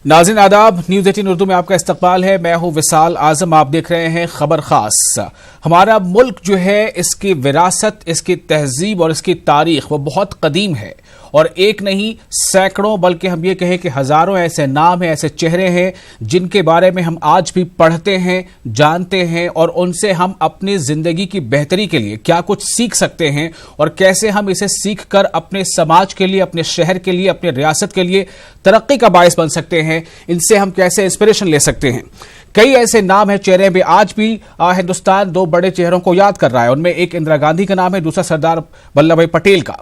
नाज़रीन आदाब, न्यूज़ 18 उर्दू में आपका इस्तकबाल है। मैं हूं विसाल आजम। आप देख रहे हैं खबर खास। हमारा मुल्क जो है, इसकी विरासत, इसकी तहजीब और इसकी तारीख वो बहुत कदीम है और एक नहीं सैकड़ों बल्कि हम ये कहें कि हजारों ऐसे नाम हैं, ऐसे चेहरे हैं जिनके बारे में हम आज भी पढ़ते हैं, जानते हैं और उनसे हम अपनी जिंदगी की बेहतरी के लिए क्या कुछ सीख सकते हैं और कैसे हम इसे सीख कर अपने समाज के लिए, अपने शहर के लिए, अपने रियासत के लिए तरक्की का बायस बन सकते हैं। इनसे हम कैसे इंस्पिरेशन ले सकते हैं। कई ऐसे नाम है, चेहरे भी आज भी हिंदुस्तान दो बड़े चेहरों को याद कर रहा है। उनमें एक इंदिरा गांधी का नाम है, दूसरा सरदार वल्लभ भाई पटेल का।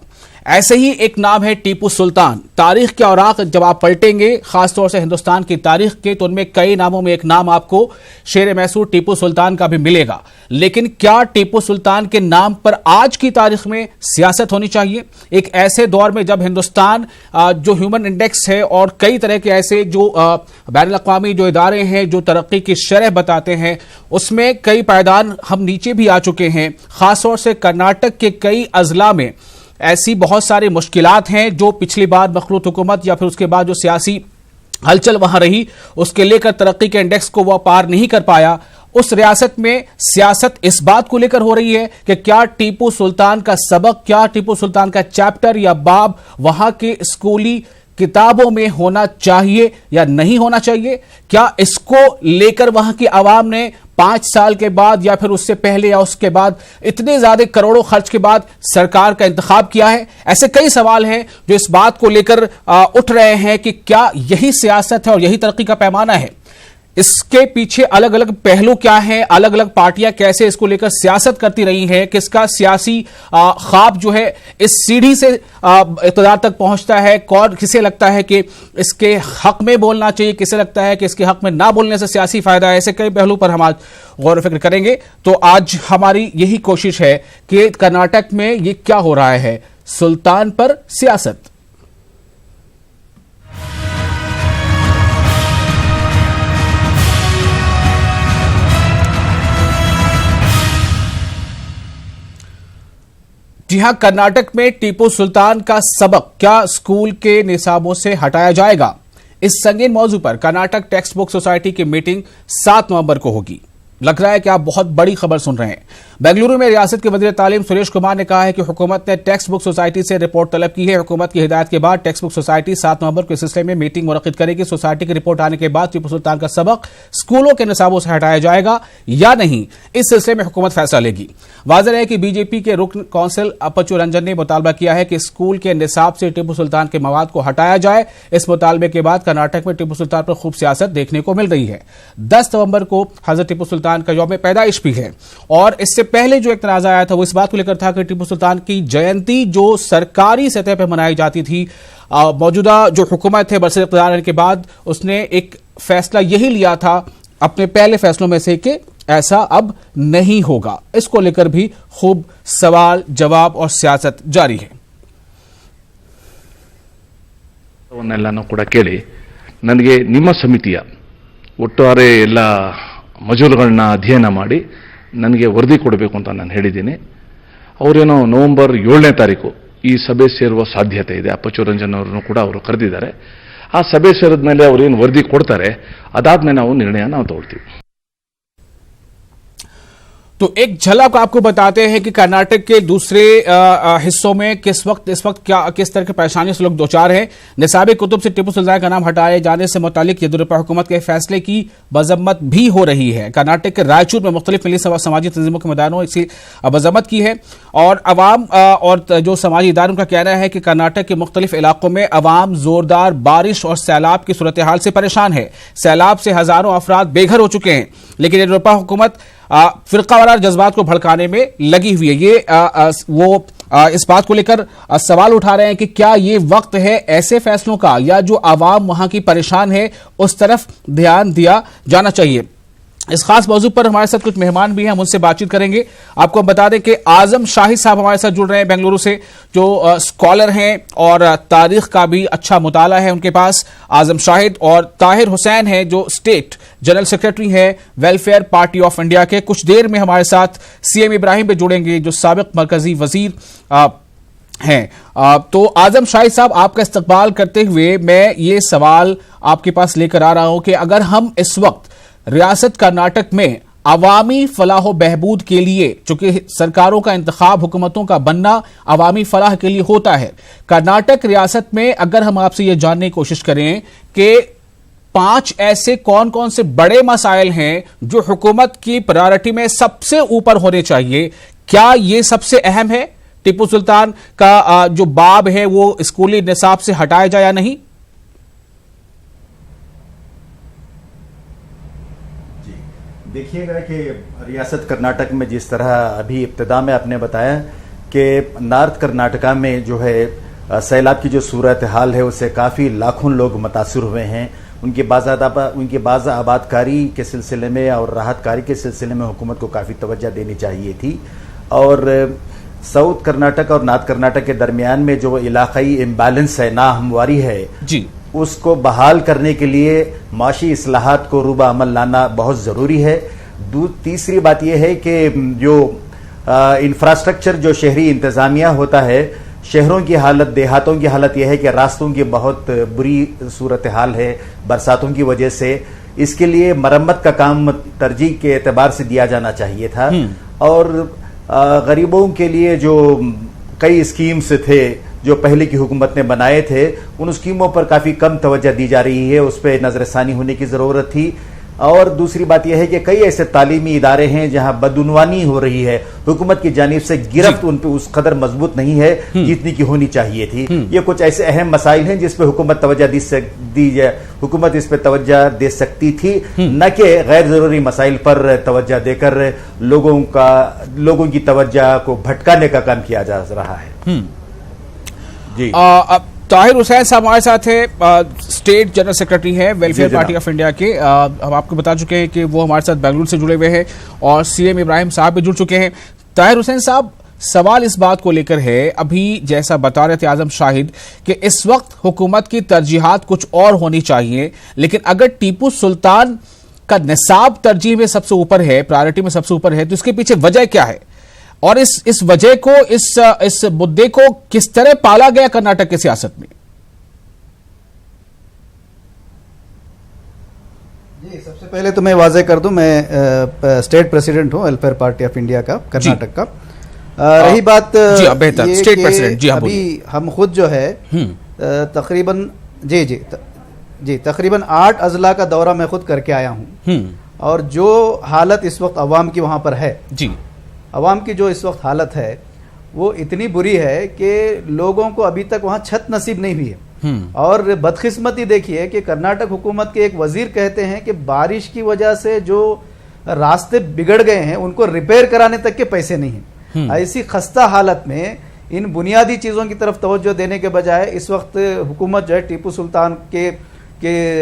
ऐसे ही एक नाम है टीपू सुल्तान। तारीख के औराक जब आप पलटेंगे, खासतौर से हिंदुस्तान की तारीख के, तो उनमें कई नामों में एक नाम आपको शेर मैसूर टीपू सुल्तान का भी मिलेगा। लेकिन क्या टीपू सुल्तान के नाम पर आज की तारीख में सियासत होनी चाहिए? एक ऐसे दौर में जब हिंदुस्तान जो ह्यूमन इंडेक्स है और कई तरह के ऐसे जो बैनुल-अक़वामी जो इदारे हैं जो तरक्की की शरह बताते हैं, उसमें कई पायदान हम नीचे भी आ चुके हैं। खासतौर से कर्नाटक के कई अजला में ऐसी बहुत सारी मुश्किलात हैं जो पिछली बार मखलूत हुकूमत या फिर उसके बाद जो सियासी हलचल वहां रही, उसके लेकर तरक्की के इंडेक्स को वह पार नहीं कर पाया। उस रियासत में सियासत इस बात को लेकर हो रही है कि क्या टीपू सुल्तान का सबक, क्या टीपू सुल्तान का चैप्टर या बाब वहां के स्कूली किताबों में होना चाहिए या नहीं होना चाहिए? क्या इसको लेकर वहां की आवाम ने 5 साल के बाद या फिर उससे पहले या उसके बाद इतने ज्यादा करोड़ों खर्च के बाद सरकार का इंतखाब किया है? ऐसे कई सवाल हैं जो इस बात को लेकर उठ रहे हैं कि क्या यही सियासत है और यही तरक्की का पैमाना है? इसके पीछे अलग अलग पहलू क्या हैं, अलग अलग पार्टियां कैसे इसको लेकर सियासत करती रही हैं, किसका सियासी ख्वाब जो है इस सीढ़ी से इक़्तिदार तक पहुंचता है, कौन किसे लगता है कि इसके हक में बोलना चाहिए, किसे लगता है कि इसके हक में ना बोलने से सियासी फायदा है। ऐसे कई पहलू पर हम आज गौर फिक्र करेंगे। तो आज हमारी यही कोशिश है कि कर्नाटक में ये क्या हो रहा है, सुल्तान पर सियासत। जी हां, कर्नाटक में टीपू सुल्तान का सबक क्या स्कूल के निसाबों से हटाया जाएगा? इस संगीन मौजू पर कर्नाटक टेक्स्ट बुक सोसाइटी की मीटिंग 7 नवंबर को होगी। लग रहा है कि आप बहुत बड़ी खबर सुन रहे हैं। बेंगलुरु में रियासत के वज़ीर तालीम सुरेश कुमार ने कहा है कि हुकूमत ने टेक्स्ट बुक सोसाइटी से रिपोर्ट तलब की है। हुकूमत की हिदायत के बाद टेक्स्ट बुक सोसाइटी 7 नवंबर को इस सिलसिले में मीटिंग मुनक्किद करेगी। सोसाइटी की रिपोर्ट आने के बाद टीपू सुल्तान का सबक स्कूलों के निसाबों से हटाया जाएगा या नहीं, इस सिलसिले में हुकूमत फैसला लेगी। वाज़ेह है कि बीजेपी के रुकन कौंसिल अपचू रंजन ने मुतालबा किया है कि स्कूल के निसाब से टीपू सुल्तान के मवाद को हटाया जाए। इस मुतालबे के बाद कर्नाटक में टीपू सुल्तान पर खूब सियासत देखने को मिल रही है। 10 नवंबर को हजरत टीपू सुल्तान का यौम पैदाइश भी है और इससे पहले जो एक तनाज़ा आया था वो इस बात को लेकर था कि टीपू सुल्तान की जयंती जो सरकारी सतह पर मनाई जाती थी, मौजूदा जो हुकूमत है बरसर इक़्तिदार आने के बाद उसने एक फैसला यही लिया था अपने पहले फैसलों में से कि ऐसा अब नहीं होगा। इसको लेकर भी खूब सवाल जवाब और सियासत जारी है। ನನಗೆ ನಿಮ್ಮ ಸಮಿತಿಯ ಒಟ್ಟಾರೆ ಎಲ್ಲ ಮಜೂಲುಗಳನ್ನ ಅಧ್ಯಯನ ಮಾಡಿ ನನಗೆ ವರದಿ ಕೊಡಬೇಕು ಅಂತ ನಾನು ಹೇಳಿದ್ದೀನಿ. ಅವರೇನೋ ನವೆಂಬರ್ 7ನೇ ತಾರೀಕು ಈ ಸಭೆ ಸೇರುವ ಸಾಧ್ಯತೆ ಇದೆ. ಅಪ್ಪಚ್ಚು ರಂಜನ್ ಅವರನ್ನು ಕೂಡ ಅವರು ಕರೆದಿದ್ದಾರೆ. ಆ ಸಭೆ ಸೇರಿದ ಮೇಲೆ ಅವರೇನು ವರದಿ ಕೊಡ್ತಾರೆ, ಅದಾದ್ಮೇಲೆ ನಾವು ನಿರ್ಣಯ ನಾವು ತಗೊಳ್ತೀವಿ। तो एक झलक आपको बताते हैं कि कर्नाटक के दूसरे हिस्सों में इस वक्त क्या किस तरह की परेशानी से लोग दो चार हैं। निसाबी कुतुब से टीपू सुल्तान का नाम हटाए जाने से मुतालिक येदियुरप्पा हुकूमत के फैसले की मजम्मत भी हो रही है। कर्नाटक के रायचूर में मुख्तलिफ मिली समाजी तंजीमों के मैदानों इसी मजम्मत की है और अवाम और जो समाजी इदारों का कहना है कि कर्नाटक के मुख्तलिफ इलाकों में अवाम जोरदार बारिश और सैलाब की सूरत हाल से परेशान है। सैलाब से हजारों अफराद बेघर हो चुके हैं, लेकिन येदियुरप्पा हुकूमत फिरकावार जज्बात को भड़काने में लगी हुई है। ये इस बात को लेकर सवाल उठा रहे हैं कि क्या ये वक्त है ऐसे फैसलों का या जो आवाम वहां की परेशान है उस तरफ ध्यान दिया जाना चाहिए। इस खास मौजू पर हमारे साथ कुछ मेहमान भी हैं, हम उनसे बातचीत करेंगे। आपको हम बता दें कि आजम शाहिद साहब हमारे साथ जुड़ रहे हैं बेंगलुरु से, जो स्कॉलर हैं और तारीख का भी अच्छा मुताला है उनके पास। आजम शाहिद और ताहिर हुसैन हैं जो स्टेट जनरल सेक्रेटरी हैं वेलफेयर पार्टी ऑफ इंडिया के। कुछ देर में हमारे साथ सीएम इब्राहिम भी जुड़ेंगे जो साबिक मरकजी वजीर हैं। तो आजम शाही साहब, आपका इस्तकबाल करते हुए मैं ये सवाल आपके पास लेकर आ रहा हूं कि अगर हम इस वक्त रियासत कर्नाटक में अवामी फलाह बहबूद के लिए, चूंकि सरकारों का इंतखाब, हुकूमतों का बनना अवामी फलाह के लिए होता है, कर्नाटक रियासत में अगर हम आपसे ये जानने की कोशिश करें कि 5 ऐसे कौन कौन से बड़े मसाइल हैं जो हुकूमत की प्रायोरिटी में सबसे ऊपर होने चाहिए, क्या ये सबसे अहम है? टीपू सुल्तान का जो बाब है वो स्कूली निसाब से हटाया जाए या नहीं? देखिएगा कि रियासत कर्नाटक में जिस तरह अभी इब्तिदा में आपने बताया कि नॉर्थ कर्नाटका में जो है सैलाब की जो सूरत हाल है उससे काफ़ी लाखों लोग मुतासर हुए हैं। उनकी बाज़ आबादकारी के सिलसिले में और राहत कारी के सिलसिले में हुकूमत को काफ़ी तवज्जो देनी चाहिए थी। और साउथ कर्नाटक और नॉर्थ कर्नाटक के दरमियान में जो इलाकाई इम्बैलेंस है, नाहमवारी है जी, उसको बहाल करने के लिए माशी इस्लाहात को रूबा अमल लाना बहुत ज़रूरी है। तीसरी बात यह है कि जो इंफ्रास्ट्रक्चर जो शहरी इंतज़ामिया होता है, शहरों की हालत, देहातों की हालत यह है कि रास्तों की बहुत बुरी सूरत हाल है बरसातों की वजह से। इसके लिए मरम्मत का काम तरजीह के एतबार से दिया जाना चाहिए था। और गरीबों के लिए जो कई स्कीम्स थे जो पहले की हुकूमत ने बनाए थे, उन स्कीमों पर काफ़ी कम तवज्जो दी जा रही है, उस पर नज़रसानी होने की ज़रूरत थी। और दूसरी बात यह है कि कई ऐसे तालीमी इदारे हैं जहां बदउनवानी हो रही है, हुकूमत की जानिब से गिरफ्त उन पर उस कदर मजबूत नहीं है जितनी की होनी चाहिए थी। ये कुछ ऐसे अहम मसाइल हैं जिस पर हुकूमत तवज्जो दी जाए, हुकूमत इस पर तवज्जो दे सकती थी, न कि गैर जरूरी मसाइल पर तवज्जो देकर लोगों की तवज्जो को भटकाने का काम किया जा रहा है। जी, ताहिर हुसैन साहब हमारे साथ है, स्टेट जनरल सेक्रेटरी है वेलफेयर पार्टी ऑफ इंडिया के। हम आपको बता चुके हैं कि वो हमारे साथ बेंगलुरु से जुड़े हुए हैं और सीएम इब्राहिम साहब भी जुड़ चुके हैं। ताहिर हुसैन साहब, सवाल इस बात को लेकर है, अभी जैसा बता रहे थे आजम शाहिद कि इस वक्त हुकूमत की तरजीहात कुछ और होनी चाहिए, लेकिन अगर टीपू सुल्तान का निसाब तरजीह में सबसे ऊपर है, प्रायोरिटी में सबसे ऊपर है, तो इसके पीछे वजह क्या है और इस वजह को, इस मुद्दे को किस तरह पाला गया कर्नाटक की सियासत में? जी, सबसे पहले तो मैं वाज़ेह कर दूं, मैं स्टेट प्रेसिडेंट हूं वेलफेयर पार्टी ऑफ इंडिया का कर्नाटक का। रही बात जी, बेहतर स्टेट प्रेसिडेंट जी, अभी हम खुद जो है तकरीबन तकरीबन 8 अजला का दौरा मैं खुद करके आया हूं। और जो हालत इस वक्त अवाम की वहां पर है जी, अवाम की जो इस वक्त हालत है वो इतनी बुरी है कि लोगों को अभी तक वहाँ छत नसीब नहीं हुई है। और बदकिस्मती देखिए कि कर्नाटक हुकूमत के एक वजीर कहते हैं कि बारिश की वजह से जो रास्ते बिगड़ गए हैं उनको रिपेयर कराने तक के पैसे नहीं हैं। ऐसी खस्ता हालत में इन बुनियादी चीज़ों की तरफ तवज्जो देने के बजाय इस वक्त हुकूमत जो है टीपू सुल्तान के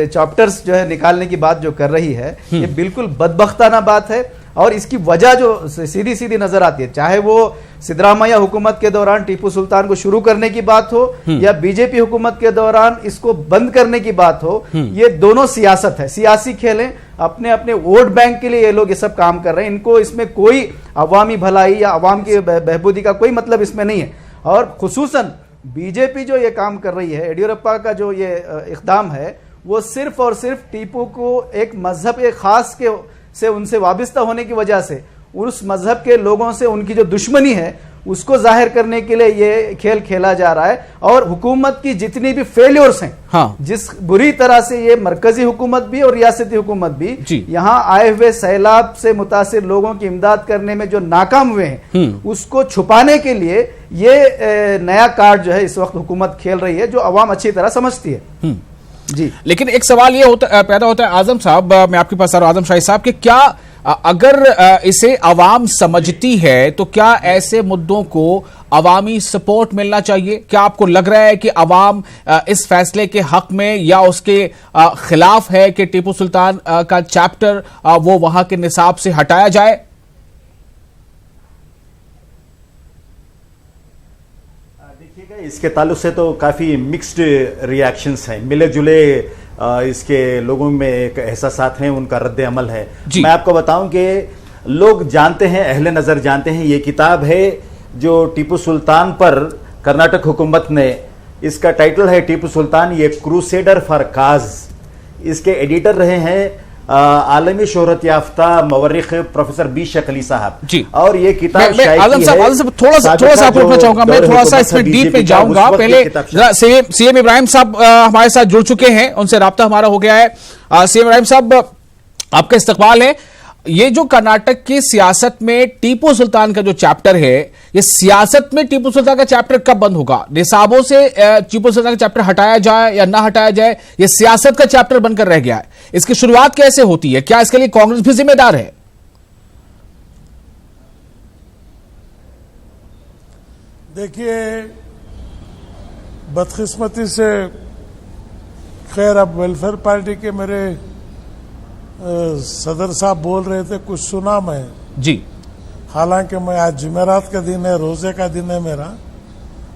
चैप्टर्स जो है निकालने की बात जो कर रही है, ये बिल्कुल बदबख्ताना बात है। और इसकी वजह जो सीधी सीधी नजर आती है, चाहे वो सिद्धरामैया हुकूमत के दौरान टीपू सुल्तान को शुरू करने की बात हो या बीजेपी हुकूमत के दौरान इसको बंद करने की बात हो, ये दोनों सियासत है, सियासी खेल है। अपने अपने वोट बैंक के लिए ये लोग ये सब काम कर रहे हैं। इनको इसमें कोई अवामी भलाई या अवाम की बहबूदी का कोई मतलब इसमें नहीं है। और खुसूसन बीजेपी जो ये काम कर रही है, येडियुरप्पा का जो ये इक़दाम है, वो सिर्फ और सिर्फ टीपू को एक मजहब एक खास के से उनसे वाबस्ता होने की वजह से, उस मजहब के लोगों से उनकी जो दुश्मनी है उसको जाहिर करने के लिए ये खेल खेला जा रहा है। और हुकूमत की जितनी भी फेल्योर्स हैं, हाँ, जिस बुरी तरह से ये मरकजी हुकूमत भी और रियासती हुकूमत भी यहाँ आए हुए सैलाब से मुतासिर लोगों की इमदाद करने में जो नाकाम हुए हैं, उसको छुपाने के लिए ये नया कार्ड जो है इस वक्त हुकूमत खेल रही है, जो अवाम अच्छी तरह समझती है। जी, लेकिन एक सवाल ये पैदा होता है आजम साहब, मैं आपके पास आ रहा हूं आजम शाही साहब, कि क्या अगर इसे अवाम समझती है तो क्या ऐसे मुद्दों को अवामी सपोर्ट मिलना चाहिए? क्या आपको लग रहा है कि अवाम इस फैसले के हक में या उसके खिलाफ है कि टीपू सुल्तान का चैप्टर वो वहां के निसाब से हटाया जाए? इसके ताल्लुक से तो काफ़ी मिक्स्ड रिएक्शंस हैं, मिले जुले इसके लोगों में एक एहसासात हैं, उनका रद्द अमल है। मैं आपको बताऊं कि लोग जानते हैं, अहले नज़र जानते हैं, ये किताब है जो टीपू सुल्तान पर कर्नाटक हुकूमत ने, इसका टाइटल है टीपू सुल्तान ये क्रूसेडर फॉर काज। इसके एडिटर रहे हैं आलमी शोहरत याफ्ता मवर्रिख प्रोफेसर बी शेख अली साहब जी। और ये किताब आलम साहब थोड़ा सा आपको रोकना चाहूंगा, मैं थोड़ा सा इसमें डीप में जाऊंगा। पहले सीएम इब्राहिम साहब हमारे साथ जुड़ चुके हैं, उनसे राब्ता हमारा हो गया है। सीएम इब्राहिम साहब, आपका इस्तकबाल है। ये जो कर्नाटक की सियासत में टीपू सुल्तान का जो चैप्टर है, ये सियासत में टीपू सुल्तान का चैप्टर कब बंद होगा? निसाबों से टीपू सुल्तान का चैप्टर हटाया जाए या ना हटाया जाए, ये सियासत का चैप्टर बनकर रह गया है। इसकी शुरुआत कैसे होती है? क्या इसके लिए कांग्रेस भी जिम्मेदार है? देखिए, बदकिस्मती से खैर अब वेलफेयर पार्टी के मेरे सदर साहब बोल रहे थे, कुछ सुना मैं जी। हालांकि मैं आज जुमेरात का दिन है, रोजे का दिन है मेरा।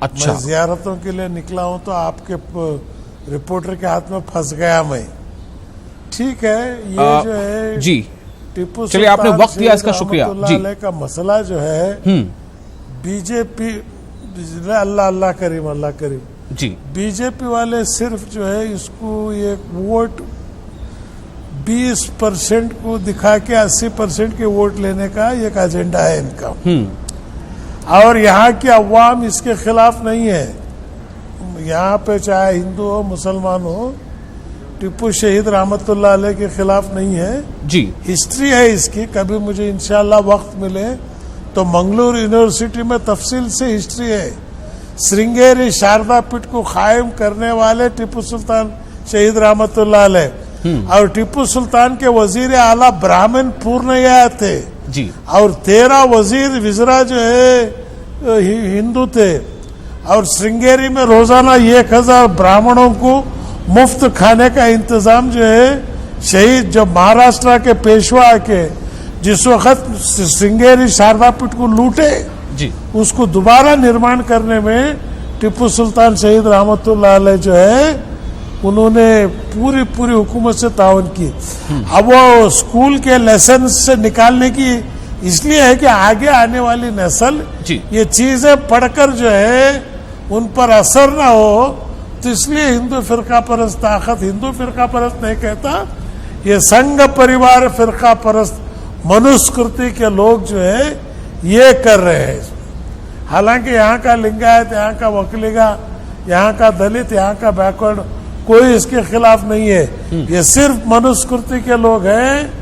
अच्छा। मैं जियारतों के लिए निकला हूं तो आपके रिपोर्टर के हाथ में फंस गया मैं। ठीक है, ये जो है जी टीपू चलिए, आपने वक्त दिया, इसका शुक्रिया जी। का मसला जो है बीजेपी, अल्लाह अल्लाह करीम अल्लाह करीम जी, बीजेपी वाले सिर्फ जो है इसको ये वोट 20% को दिखा के 80% के वोट लेने का एक एजेंडा है इनका। और यहाँ की अवाम इसके खिलाफ नहीं है। यहाँ पे चाहे हिंदू हो मुसलमान हो, टीपू शहीद रहमतुल्लाह अलैह के खिलाफ नहीं है जी। हिस्ट्री है इसकी, कभी मुझे इंशाल्लाह वक्त मिले तो मंगलूर यूनिवर्सिटी में तफसील से हिस्ट्री है। श्रृंगेरी शारदा पीठ को कायम करने वाले टीपू सुल्तान शहीद रहमतुल्लाह अलैह, और टीपू सुल्तान के वजीर आला ब्राह्मण पूर्णया थे जी, और 13 वजीर विजरा जो है हिंदू थे। और श्रृंगेरी में रोजाना 1000 ब्राह्मणों को मुफ्त खाने का इंतजाम जो है शहीद जो महाराष्ट्र के पेशवा के जिस वक्त श्रृंगेरी शारदा पीठ को लूटे जी, उसको दोबारा निर्माण करने में टीपू सुल्तान शहीद रहमतुल्लाह अलैह जो है उन्होंने पूरी हुकूमत से ताउन की। अब वो स्कूल के लेसन से निकालने की इसलिए है कि आगे आने वाली नस्ल ये चीजें पढ़कर जो है उन पर असर ना हो, तो इसलिए हिंदू फिरका परस्त ताकत, हिंदू फिरका परस्त नहीं कहता, ये संघ परिवार फिरका परस्त मनुस्मृति के लोग जो है ये कर रहे हैं। हालांकि यहाँ का लिंगायत, यहाँ का वकलीगा, यहाँ का दलित, यहाँ का बैकवर्ड कोई इसके खिलाफ नहीं है। ये सिर्फ मनुस्मृति के लोग हैं,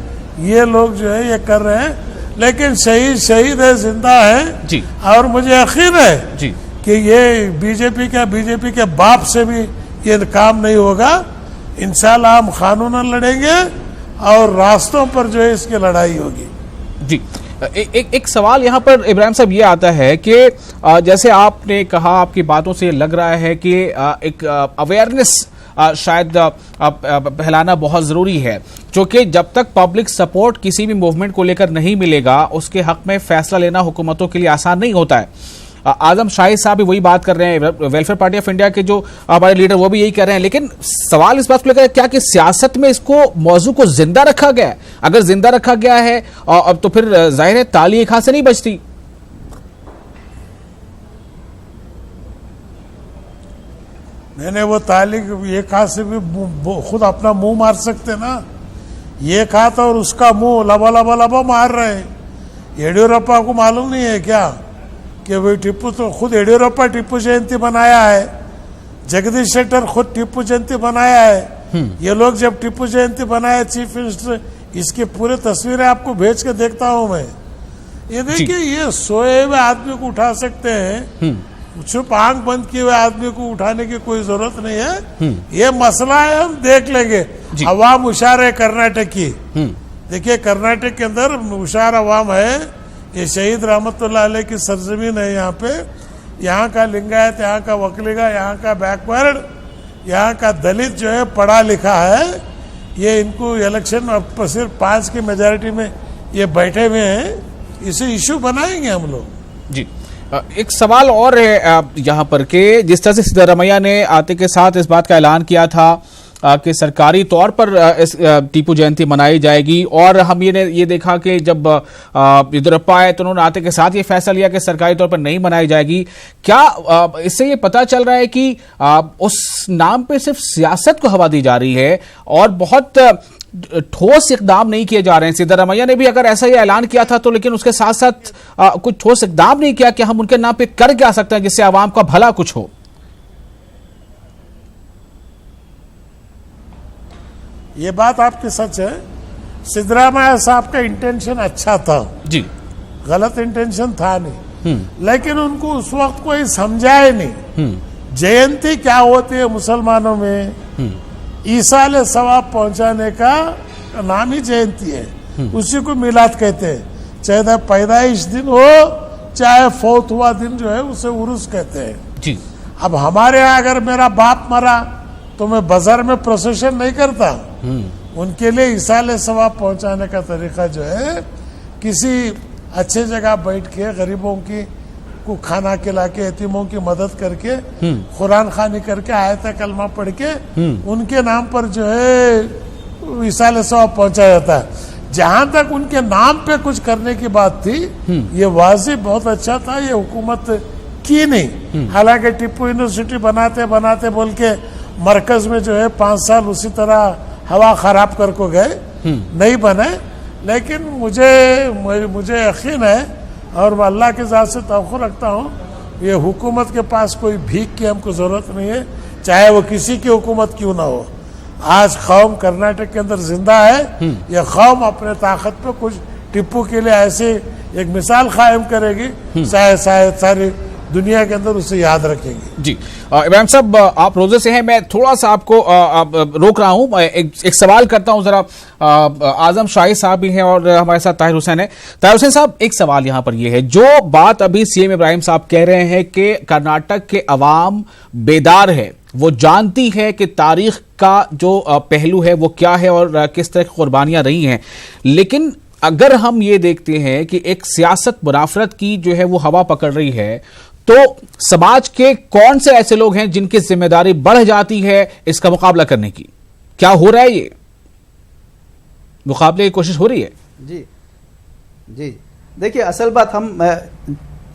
ये लोग जो है ये कर रहे हैं। लेकिन शहीद है, जिंदा है जी। और मुझे यकीन है जी कि ये बीजेपी के बाप से भी ये काम नहीं होगा। इंशाल्लाह हम कानूनन लड़ेंगे और रास्तों पर जो है इसकी लड़ाई होगी जी। एक सवाल यहाँ पर इब्राहिम साहब ये आता है कि जैसे आपने कहा, आपकी बातों से लग रहा है कि एक अवेयरनेस शायद फैलाना बहुत जरूरी है, क्योंकि जब तक पब्लिक सपोर्ट किसी भी मूवमेंट को लेकर नहीं मिलेगा, उसके हक में फैसला लेना हुकूमतों के लिए आसान नहीं होता है। आजम शाही साहब भी वही बात कर रहे हैं, वेलफेयर पार्टी ऑफ इंडिया के जो हमारे लीडर वो भी यही कर रहे हैं। लेकिन सवाल इस बात को लेकर क्या कि सियासत में इसको मौजू को जिंदा रखा गया है? अगर जिंदा रखा गया है अब तो फिर जाहिर है ताली एक हाथ से नहीं बचती। मैंने वो ताली एक हाथ से भी खुद अपना मुंह मार सकते ना, एक हाथ और उसका मुंह लबा मार रहे हैं। येडियुरप्पा को मालूम नहीं है क्या कि भाई टीपू तो खुद येडियुरप्पा टीपू जयंती बनाया है, जगदीश शेट्टर खुद टीपू जयंती बनाया है। ये लोग जब टीपू जयंती बनाया चीफ मिनिस्टर, इसकी पूरी तस्वीरें आपको भेज के देखता हूं मैं। ये देखिए, ये सोए हुए आदमी को उठा सकते हैं, चुप आंख बंद किए हुए आदमी को उठाने की कोई जरूरत नहीं है। ये मसला है, हम देख लेंगे। अवाम होशियार है कर्नाटक की। देखिए, कर्नाटक के अंदर होशियार अवाम है। ये शहीद रहमतुल्लाह अलैह की सरजमीन है। यहाँ पे यहाँ का लिंगायत, यहाँ का वकलीगा, यहाँ का बैकवर्ड, यहाँ का दलित जो है पढ़ा लिखा है। ये इनको इलेक्शन अब सिर्फ 5 की मेजोरिटी में ये बैठे हुए हैं, इसे इशू बनाएंगे हम लोग जी। एक सवाल और है यहाँ पर कि जिस तरह से सिद्धरामैया ने आते के साथ इस बात का ऐलान किया था कि सरकारी तौर पर इस टीपू जयंती मनाई जाएगी, और हम ये देखा कि जब येदियुरप्पा आए तो उन्होंने आते के साथ ये फैसला लिया कि सरकारी तौर पर नहीं मनाई जाएगी। क्या इससे ये पता चल रहा है कि उस नाम पे सिर्फ सियासत को हवा दी जा रही है और बहुत ठोस इकदाम नहीं किए जा रहे हैं? सिद्धरामैया ने भी अगर ऐसा ये ऐलान किया था तो, लेकिन उसके साथ साथ कुछ ठोस इकदाम नहीं किया कि हम उनके नाम पे कर क्या सकते हैं जिससे आवाम का भला कुछ हो। ये बात आपकी सच है। सिद्धरामैया साहब का इंटेंशन अच्छा था जी, गलत इंटेंशन था नहीं, लेकिन उनको उस वक्त कोई समझाए नहीं। जयंती क्या होती है मुसलमानों में? ईसा अलैहि सवाब पहुंचाने का नाम ही जयंती है, उसी को मिलाद कहते हैं। चाहे पैदाइश दिन हो चाहे फौत हुआ दिन जो है उसे उर्स कहते हैं जी। अब हमारे यहाँ अगर मेरा बाप मरा तो मैं बाजार में प्रोसेशन नहीं करता। उनके लिए ईसा अलैहि सवाब पहुंचाने का तरीका जो है किसी अच्छे जगह बैठ के गरीबों की को खाना खिला के यतीमों की मदद करके कुरान खानी करके आयत कलमा पढ़ के उनके नाम पर जो है ईसा अलैहि सवाब पहुंचाया जाता है। जहां तक उनके नाम पे कुछ करने की बात थी, ये वाजी बहुत अच्छा था, ये हुकूमत की नहीं। हालांकि टिप्पू यूनिवर्सिटी बनाते बनाते बोल के मरकज में जो है 5 साल उसी तरह हवा खराब करके गए, नहीं बने। लेकिन मुझे यकीन है और मैं अल्लाह के ज़ात से तवक्कुल रखता हूँ, ये हुकूमत के पास कोई भीख की हमको ज़रूरत नहीं है, चाहे वो किसी की हुकूमत क्यों ना हो। आज कौम कर्नाटक के अंदर जिंदा है, ये कौम अपने ताकत पे कुछ टिप्पू के लिए ऐसी एक मिसाल कायम करेगी, शायद सारी दुनिया के अंदर उसे याद रखेंगे। जी इब्राहिम साहब, आप रोजे से हैं, मैं थोड़ा सा आपको रोक रहा हूं, एक सवाल करता हूं जरा। आजम शाही साहब भी हैं और हमारे साथ ताहिर हुसैन है। ताहिर हुसैन साहब, एक सवाल यहां पर यह है, जो बात अभी सीएम इब्राहिम साहब कह रहे हैं कि कर्नाटक के अवाम बेदार है, वो जानती है कि तारीख का जो पहलू है वो क्या है और किस तरह की कुर्बानियां रही हैं, लेकिन अगर हम ये देखते हैं कि एक सियासत मुनाफरत की जो है वो हवा पकड़ रही है, तो समाज के कौन से ऐसे लोग हैं जिनकी जिम्मेदारी बढ़ जाती है इसका मुकाबला करने की? क्या हो रहा है? ये मुकाबले की कोशिश हो रही है? जी देखिए, असल बात हम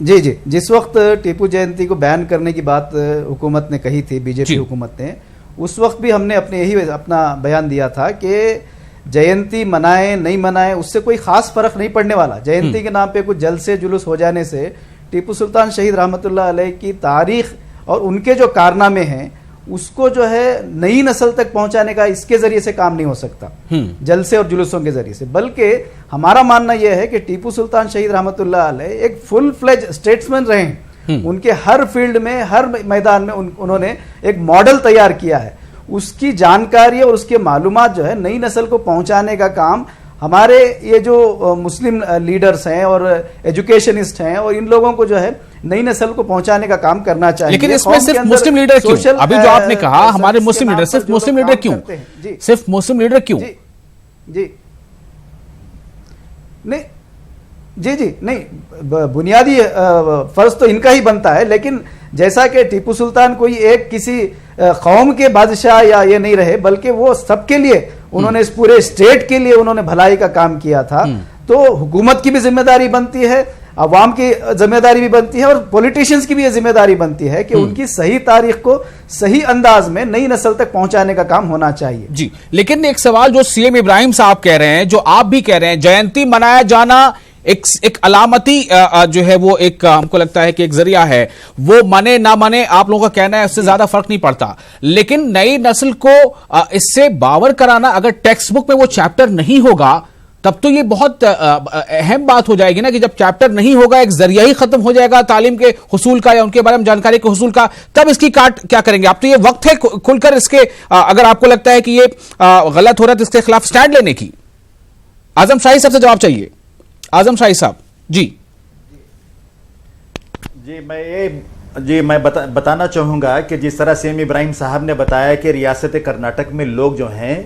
जिस वक्त टीपू जयंती को बैन करने की बात हुकूमत ने कही थी, बीजेपी हुकूमत ने, उस वक्त भी हमने अपना बयान दिया था कि जयंती मनाए नहीं मनाए उससे कोई खास फर्क नहीं पड़ने वाला। जयंती के नाम पे कुछ जलसे जुलूस हो जाने से टीपू सुल्तान शहीद रहमतुल्लाह अलैह की तारीख और उनके जो कारनामे हैं उसको जो है नई नस्ल तक पहुंचाने का इसके जरिए से काम नहीं हो सकता, जलसे और जुलूसों के जरिए से। बल्कि हमारा मानना यह है कि टीपू सुल्तान शहीद रहमतुल्लाह अलैह एक फुल फ्लेज स्टेट्समैन रहे हैं। उनके हर फील्ड में, हर मैदान में उन्होंने एक मॉडल तैयार किया है। उसकी जानकारी और उसके मालूमात जो है नई नस्ल को पहुंचाने का काम हमारे ये जो मुस्लिम लीडर्स हैं और एजुकेशनिस्ट हैं और इन लोगों को जो है नई नस्ल को पहुंचाने का काम करना चाहिए। लेकिन इसमें सिर्फ मुस्लिम लीडर क्यों? अभी जो आपने कहा हमारे मुस्लिम लीडर, सिर्फ मुस्लिम लीडर क्यों? सिर्फ मुस्लिम लीडर क्यों? जी नहीं, बुनियादी फर्ज तो इनका ही बनता है। लेकिन जैसा कि टीपू सुल्तान कोई एक किसी कौम के बादशाह या ये नहीं रहे, बल्कि वो सबके लिए, उन्होंने इस पूरे स्टेट के लिए उन्होंने भलाई का काम किया था। तो हुकूमत की भी जिम्मेदारी बनती है, अवाम की जिम्मेदारी भी बनती है और पॉलिटिशियंस की भी ये जिम्मेदारी बनती है कि उनकी सही तारीख को सही अंदाज में नई नस्ल तक पहुंचाने का काम होना चाहिए। जी, लेकिन एक सवाल जो सीएम इब्राहिम साहब कह रहे हैं, जो आप भी कह रहे हैं, जयंती मनाया जाना एक अलामती जो है वो एक हमको लगता है कि एक जरिया है, वो माने ना माने आप लोगों का कहना है उससे ज्यादा फर्क नहीं पड़ता। लेकिन नई नस्ल को इससे बावर कराना, अगर टेक्स्ट बुक में वो चैप्टर नहीं होगा तब तो ये बहुत अहम बात हो जाएगी ना, कि जब चैप्टर नहीं होगा, एक जरिया ही खत्म हो जाएगा तालीम के हुसूल का या उनके बारे में जानकारी के हुसूल का, तब इसकी काट क्या करेंगे आप? तो ये वक्त है खुलकर इसके, अगर आपको लगता है कि ये गलत हो रहा है तो इसके खिलाफ स्टैंड लेने की। आजम शाही साहब से जवाब चाहिए। आजम शाही साहब जी। मैं बताना चाहूंगा कि जिस तरह सीएम इब्राहिम साहब ने बताया कि रियासत कर्नाटक में लोग जो हैं,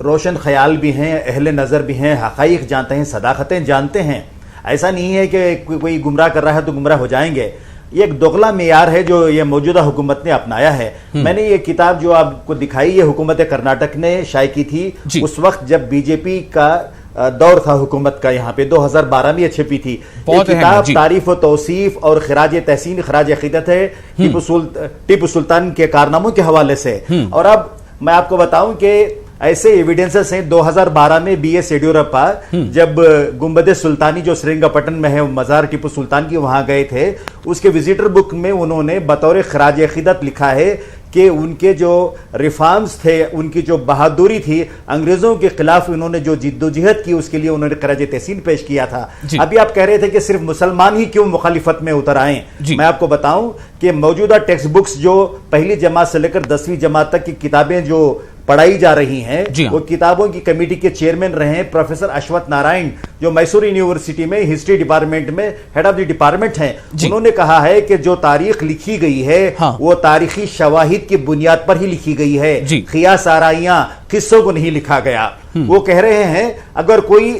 रोशन ख्याल भी हैं, अहले नज़र भी हैं, हक़ाइक़ जानते हैं, सदाकतें जानते हैं। ऐसा नहीं है कि कोई गुमराह कर रहा है तो गुमराह हो जाएंगे। ये एक दोगला मेयार है जो ये मौजूदा हुकूमत ने अपनाया है। मैंने ये किताब जो आपको दिखाई, ये हुकूमत कर्नाटक ने शाये की थी उस वक्त जब बीजेपी का दौर था हुकूमत का, यहाँ पे 2012 में ये छपी थी। ये किताब तारीफ व तौसीफ और खराज तहसीन, खराज अकीदत है टीपू सुल्तान के कारनामों के हवाले से। और अब मैं आपको बताऊं कि ऐसे एविडेंसेस हैं। 2012 में BS येडियुरप्पा जब गुंबद सुल्तानी जो श्रीरंगपट्टनम में है, मजार टीपू सुल्तान की, वहां गए थे, उसके विजिटर बुक में उन्होंने बतौर खराज अकीदत लिखा है कि उनके जो रिफॉर्म्स थे, उनकी जो बहादुरी थी, अंग्रेजों के खिलाफ उन्होंने जो जिद्दोजहद की, उसके लिए उन्होंने खराज तहसीन पेश किया था। अभी आप कह रहे थे कि सिर्फ मुसलमान ही क्यों मुखालिफत में उतर आए। मैं आपको बताऊं कि मौजूदा टेक्स्ट बुक्स जो पहली जमात से लेकर 10वीं जमात तक की किताबें जो पढ़ाई जा रही हैं, वो किताबों की कमेटी के चेयरमैन रहे प्रोफेसर अश्वथ नारायण, जो मैसूर यूनिवर्सिटी में हिस्ट्री डिपार्टमेंट में हेड ऑफ द डिपार्टमेंट हैं। उन्होंने कहा है कि जो तारीख लिखी गई है वो तारीखी शवाहिद की बुनियाद पर ही लिखी गई है, खियास आराइयां, किस्सों को नहीं लिखा गया। वो कह रहे हैं अगर कोई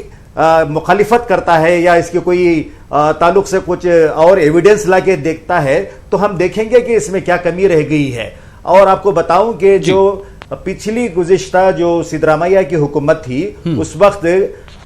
मुखालिफत करता है या इसके कोई ताल्लुक से कुछ और एविडेंस लाके देखता है तो हम देखेंगे कि इसमें क्या कमी रह गई है। और आपको बताऊं कि जो पिछली गुज़िश्ता जो सिद्धरामैया की हुकूमत थी, उस वक्त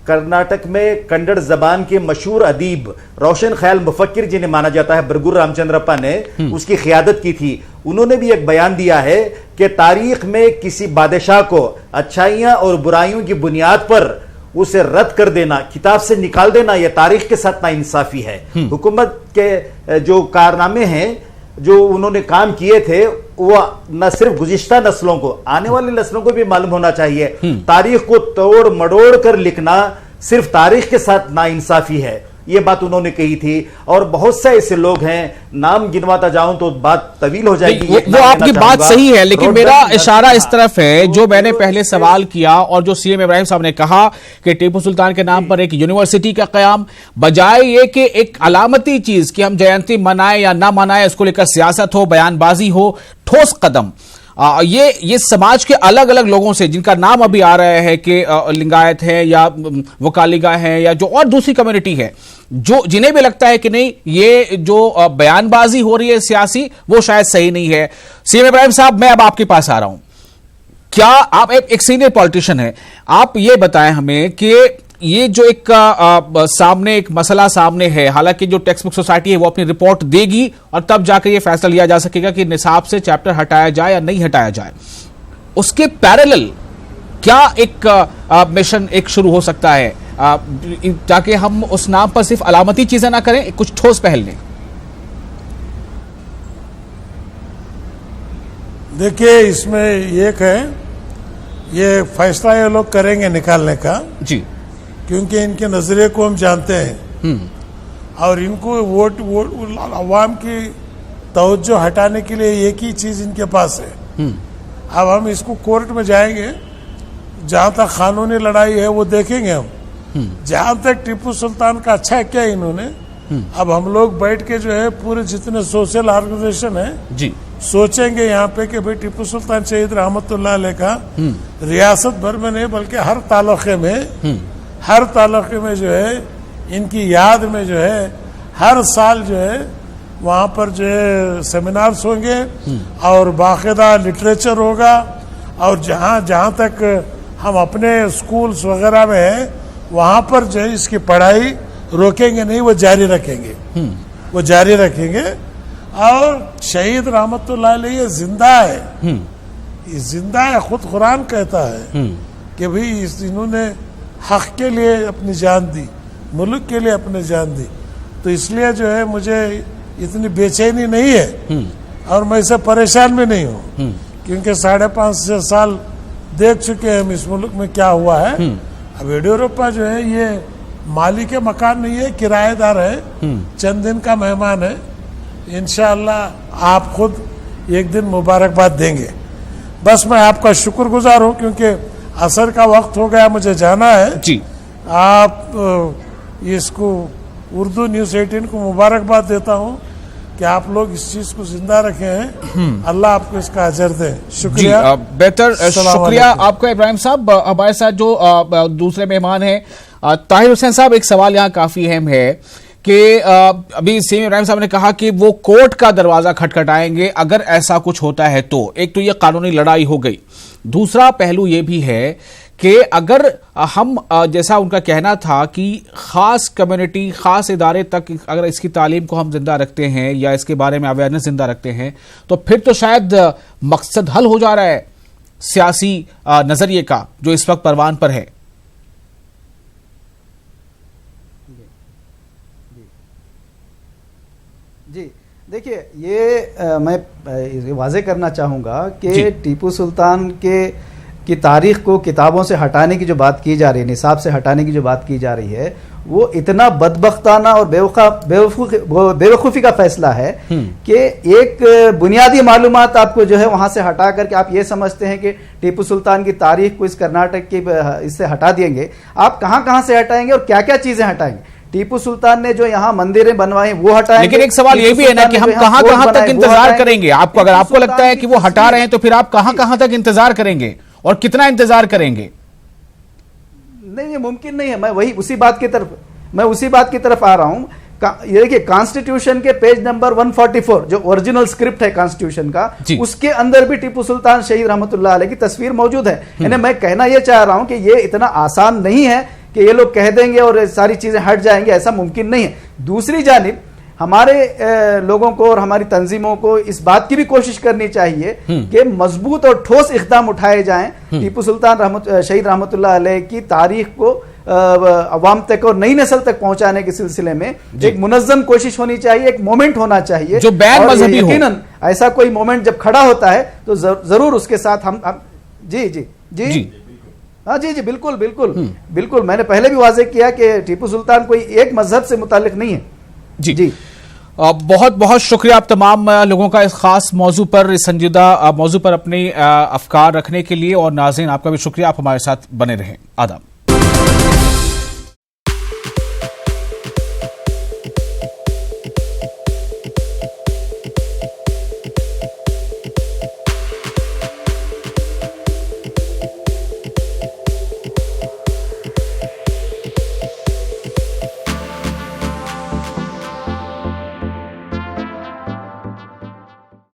कर्नाटक में कन्नड़ जबान के मशहूर अदीब रोशन ख्याल मुफक्किर जिन्हें माना जाता है बरगुर रामचंद्रप्पा ने उसकी क़ियादत की थी। उन्होंने भी एक बयान दिया है कि तारीख में किसी बादशाह को अच्छाइयां और बुराइयों की बुनियाद पर उसे रद्द कर देना, किताब से निकाल देना, यह तारीख के साथ नाइंसाफी है। हुकूमत के जो कारनामे हैं, जो उन्होंने काम किए थे, वो न सिर्फ गुज़िश्ता नस्लों को, आने वाली नस्लों को भी मालूम होना चाहिए। तारीख को तोड़ मड़ोड़ कर लिखना सिर्फ तारीख के साथ नाइंसाफी है, ये बात उन्होंने कही थी। और बहुत से ऐसे लोग हैं, नाम गिनवाता जाऊं तो बात तवील हो जाएगी। वो आपकी बात सही है, लेकिन मेरा इशारा इस तरफ है, जो मैंने पहले सवाल किया और जो CM इब्राहिम साहब ने कहा कि टीपू सुल्तान के नाम पर एक यूनिवर्सिटी का कयाम, बजाय ये कि एक अलामती चीज कि हम जयंती मनाए या ना मनाए, इसको लेकर सियासत हो, बयानबाजी हो, ठोस कदम ये समाज के अलग अलग लोगों से, जिनका नाम अभी आ रहा है कि लिंगायत है या वकालिगा है या जो और दूसरी कम्युनिटी है, जो जिन्हें भी लगता है कि नहीं ये जो बयानबाजी हो रही है सियासी, वो शायद सही नहीं है। CM इब्राहिम साहब, मैं अब आपके पास आ रहा हूं। क्या आप एक सीनियर पॉलिटिशियन है, आप ये बताएं हमें कि ये जो एक सामने एक मसला सामने है, हालांकि जो टेक्स्ट बुक सोसाइटी है वो अपनी रिपोर्ट देगी और तब जाकर ये फैसला लिया जा सकेगा कि निसाब से चैप्टर हटाया जाए या नहीं हटाया जाए। उसके पैरेलल क्या एक मिशन एक शुरू हो सकता है ताकि हम उस नाम पर सिर्फ अलामती चीजें ना करें, कुछ ठोस पहल लें? देखिए, इसमें एक है, ये फैसला ये लोग करेंगे निकालने का जी, क्योंकि इनके नजरिए को हम जानते हैं और इनको वोट अवाम की तवज्जो हटाने के लिए एक ही चीज इनके पास है। अब हम इसको कोर्ट में जाएंगे, जहां तक कानूनी लड़ाई है वो देखेंगे हम। जहां तक टीपू सुल्तान का अच्छा किया इन्होंने, अब हम लोग बैठ के जो है पूरे जितने सोशल ऑर्गेनाइजेशन है जी, सोचेंगे यहाँ पे कि भाई टीपू सुल्तान शहीद रहमतुल्लाह अलैह का रियासत भर में नहीं बल्कि हर तालुके में जो है इनकी याद में जो है हर साल जो है वहाँ पर जो है सेमिनार्स होंगे और बाकायदा लिटरेचर होगा। और जहाँ तक हम अपने स्कूल्स वगैरह में है वहाँ पर जो है इसकी पढ़ाई रोकेंगे नहीं, वो जारी रखेंगे। और शहीद रहमतुल्लाह अलैह ये जिंदा है, ये जिंदा है। खुद कुरान कहता है कि भाई इन्होंने हक के लिए अपनी जान दी, मुल्क के लिए अपनी जान दी। तो इसलिए जो है मुझे इतनी बेचैनी नहीं है और मैं इससे परेशान भी नहीं हूँ, क्योंकि 5.5 साल देख चुके हैं हम इस मुल्क में क्या हुआ है। अब येडियुरप्पा जो है ये मालिक मकान नहीं है, किराएदार है, चंद दिन का मेहमान है। इंशाअल्लाह आप खुद एक दिन मुबारकबाद देंगे। बस मैं आपका शुक्रगुजार हूँ क्योंकि असर का वक्त हो गया, मुझे जाना है जी। आप इसको उर्दू न्यूज़ 18 को मुबारकबाद देता हूँ कि आप लोग इस चीज को जिंदा रखे हैं। अल्लाह आपको इसका अजर दे। शुक्रिया, बेहतर शुक्रिया आपका इब्राहिम साहब। हमारे साथ जो दूसरे मेहमान हैं ताहिर हुसैन साहब, एक सवाल यहाँ काफी अहम है कि अभी सीएम इब्राहिम साहब ने कहा कि वो कोर्ट का दरवाजा खटखटाएंगे अगर ऐसा कुछ होता है तो। एक तो ये कानूनी लड़ाई हो गई, दूसरा पहलू ये भी है कि अगर हम जैसा उनका कहना था कि खास कम्युनिटी, खास इदारे तक अगर इसकी तालीम को हम जिंदा रखते हैं या इसके बारे में अवेयरनेस जिंदा रखते हैं तो फिर तो शायद मकसद हल हो जा रहा है सियासी नजरिए का जो इस वक्त परवान पर है। जी देखिए, ये मैं वाजे करना चाहूँगा कि टीपू सुल्तान की तारीख को किताबों से हटाने की जो बात की जा रही है, निसाब से हटाने की जो बात की जा रही है, वो इतना बदबख्ताना और बेवकूफ़ी का फैसला है कि एक बुनियादी मालूमात आपको जो है वहाँ से हटा करके आप ये समझते हैं कि टीपू सुल्तान की तारीख को इस कर्नाटक की इससे हटा देंगे। आप कहाँ से हटाएंगे और क्या क्या चीज़ें हटाएंगे? टीपू सुल्तान ने जो यहाँ मंदिरें बनवाई वो हटाएंगे। लेकिन एक सवाल ये भी है ना कि हम कहां तक इंतजार करेंगे? आपको अगर आपको लगता है कि वो हटा रहे हैं तो फिर आप कहां तक इंतजार करेंगे और कितना इंतजार करेंगे? नहीं, ये मुमकिन नहीं है। मैं उसी बात की तरफ आ रहा हूं। ये देखिए, कॉन्स्टिट्यूशन के पेज नंबर 144 जो ओरिजिनल स्क्रिप्ट है कॉन्स्टिट्यूशन का, उसके अंदर भी टीपू सुल्तान शहीद रहमतुल्लाह अलैह की तस्वीर मौजूद है। यानी मैं कहना यह चाह रहा हूं कि ये इतना आसान नहीं है कि ये लोग कह देंगे और सारी चीजें हट जाएंगे, ऐसा मुमकिन नहीं है। दूसरी जानिब हमारे लोगों को और हमारी तंजीमों को इस बात की भी कोशिश करनी चाहिए कि मजबूत और ठोस इक़दाम उठाए जाएं टीपू सुल्तान शहीद रहमतुल्लाह अलैह की तारीख को अवाम तक और नई नस्ल तक पहुंचाने के सिलसिले में एक मुनज़्ज़म कोशिश होनी चाहिए, एक मोमेंट होना चाहिए जो बैन मजहबी हो। यकीनन ऐसा कोई मोमेंट जब खड़ा होता है तो जरूर उसके साथ हम जी जी जी जी हाँ जी जी बिल्कुल बिल्कुल बिल्कुल। मैंने पहले भी वाज़ेह किया कि टीपू सुल्तान कोई एक मजहब से मुताल्लिक नहीं है। जी जी बहुत बहुत शुक्रिया आप तमाम लोगों का इस खास मौजू पर, इस संजीदा मौजू पर अपने अफकार रखने के लिए। और नाज़रीन आपका भी शुक्रिया, आप हमारे साथ बने रहें। आदाब।